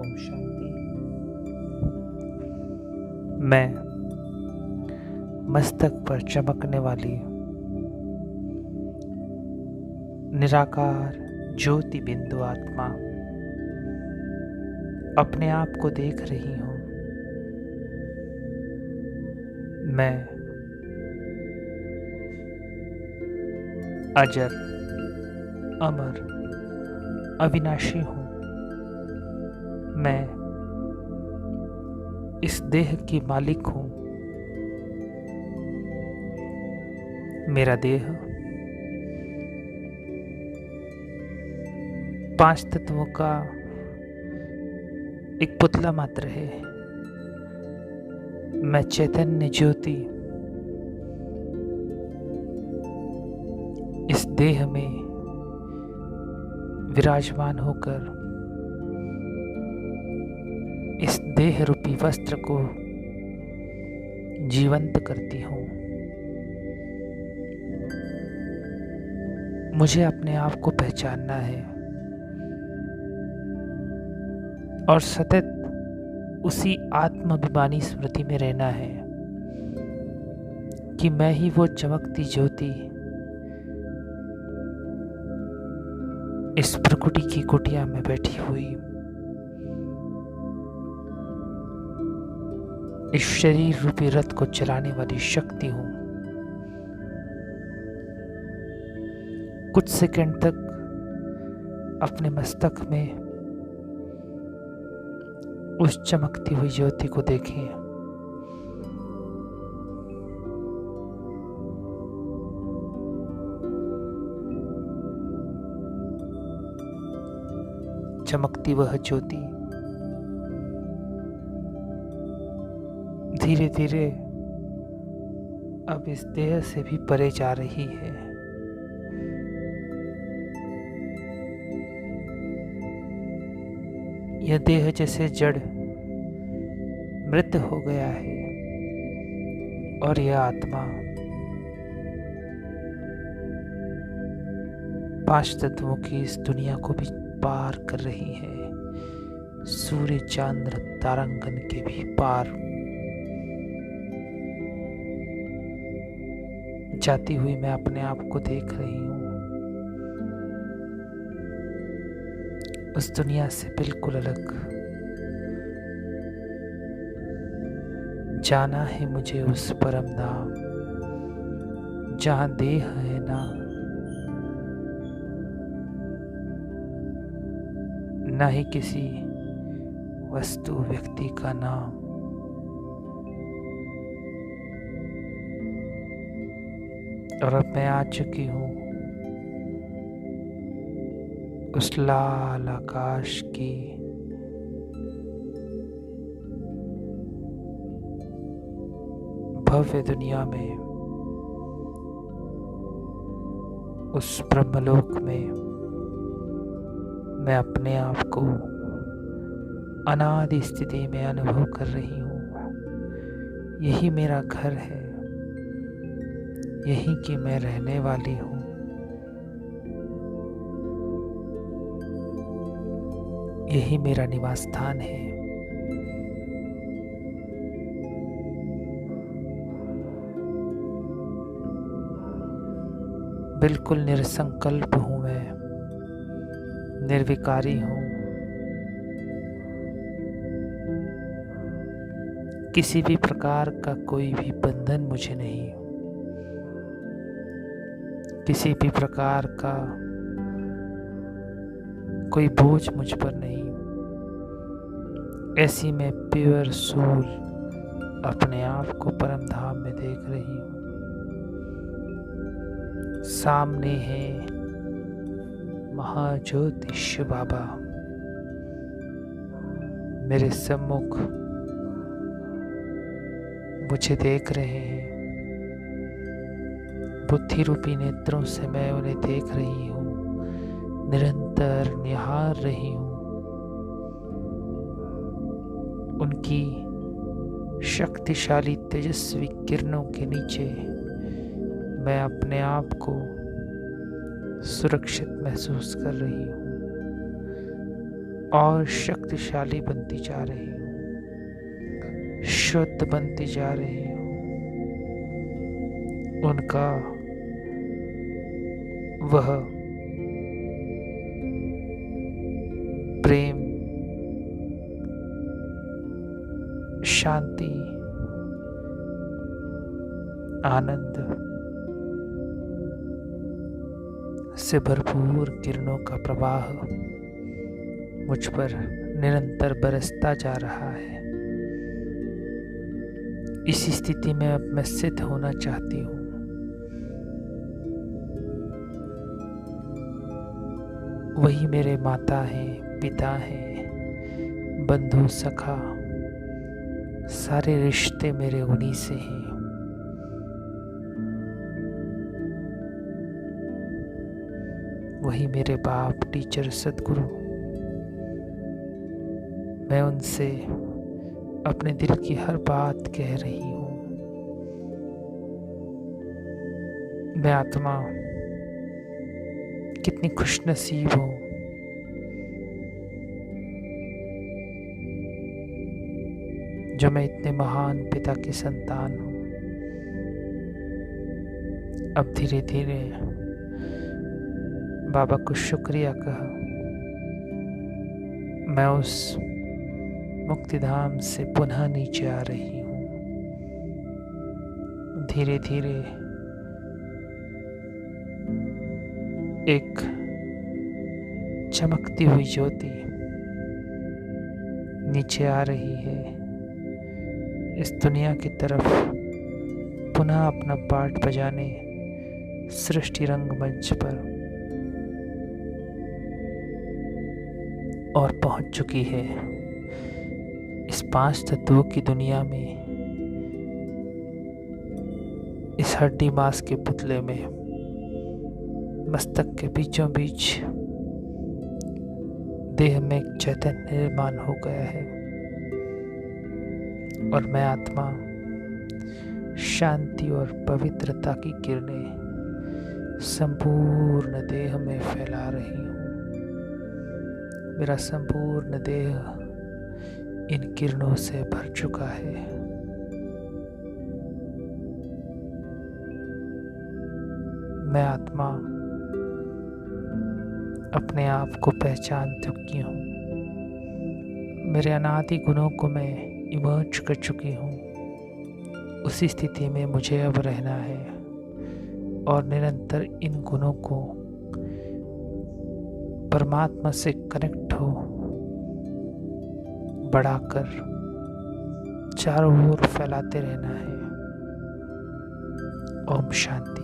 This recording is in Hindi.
ओम शांति। मैं मस्तक पर चमकने वाली निराकार ज्योति बिंदु आत्मा अपने आप को देख रही हूँ। मैं अजर, अमर, अविनाशी हूँ। मैं इस देह की मालिक हूँ। मेरा देह 5 तत्वों का एक पुतला मात्र है। मैं चैतन्य ज्योति इस देह में विराजमान होकर इस देह रूपी वस्त्र को जीवंत करती हूँ। मुझे अपने आप को पहचानना है और सतत उसी आत्माभिमानी स्मृति में रहना है कि मैं ही वो चमकती ज्योति इस प्रकृति की कुटिया में बैठी हुई इस शरीर रूपी रथ को चलाने वाली शक्ति हूं। कुछ सेकंड तक अपने मस्तक में उस चमकती हुई ज्योति को देखें। चमकती वह ज्योति धीरे धीरे अब इस देह से भी परे जा रही है। यह देह जैसे जड़ मृत हो गया है और यह आत्मा 5 तत्वों की इस दुनिया को भी पार कर रही है। सूर्य चांद्र तारांगन के भी पार जाती हुई मैं अपने आप को देख रही हूँ। उस दुनिया से बिल्कुल अलग जाना है मुझे उस परम धाम जहाँ देह है ना ही किसी वस्तु व्यक्ति का नाम। और अब मैं आ चुकी हूँ उस लाल आकाश की भव्य दुनिया में, उस ब्रह्मलोक में मैं अपने आप को अनादि स्थिति में अनुभव कर रही हूँ। यही मेरा घर है, यही कि मैं रहने वाली हूँ। यही मेरा निवास स्थान है। बिल्कुल निरसंकल्प हूँ मैं, निर्विकारी हूँ। किसी भी प्रकार का कोई भी बंधन मुझे नहीं, किसी भी प्रकार का कोई बोझ मुझ पर नहीं। ऐसी मैं प्योर सोल अपने आप को परम धाम में देख रही हूँ। सामने है महाज्योति शिव बाबा, मेरे सम्मुख मुझे देख रहे हैं। बुद्धि रूपी नेत्रों से मैं उन्हें देख रही हूँ, निरंतर निहार रही हूँ। उनकी शक्तिशाली तेजस्वी किरणों के नीचे मैं अपने आप को सुरक्षित महसूस कर रही हूँ। और शक्तिशाली बनती जा रही हूँ, शुद्ध बनती जा रही हूँ। उनका वह प्रेम, शांति, आनंद से भरपूर किरणों का प्रवाह मुझ पर निरंतर बरसता जा रहा है। इसी स्थिति में अब मैं सिद्ध होना चाहती हूँ। वही मेरे माता हैं, पिता हैं, बंधु सखा, सारे रिश्ते मेरे उन्हीं से हैं। वही मेरे बाप, टीचर, सदगुरु। मैं उनसे अपने दिल की हर बात कह रही हूँ। मैं आत्मा कितनी खुशनसीब हूँ। जो मैं इतने महान पिता की संतान हूँ। अब धीरे धीरे बाबा को शुक्रिया कहा। मैं उस मुक्तिधाम से पुनः नीचे आ रही हूँ। धीरे धीरे एक चमकती हुई ज्योति नीचे आ रही है, इस दुनिया की तरफ पुनः अपना पाठ बजाने सृष्टि रंगमंच पर, और पहुंच चुकी है। इस 5 तत्वों की दुनिया में, इस हड्डी मांस के पुतले में, मस्तक के बीचों बीच देह में एक चैतन्य निर्माण हो गया है। और मैं आत्मा शांति और पवित्रता की किरणें संपूर्ण देह में फैला रही हूँ। मेरा संपूर्ण देह इन किरणों से भर चुका है। मैं आत्मा अपने आप को पहचान चुकी हूँ। मेरे अनादि गुणों को मैं इमर्ज कर चुकी हूँ। उसी स्थिति में मुझे अब रहना है और निरंतर इन गुणों को परमात्मा से कनेक्ट हो, बढ़ाकर चारों ओर फैलाते रहना है। ओम शांति।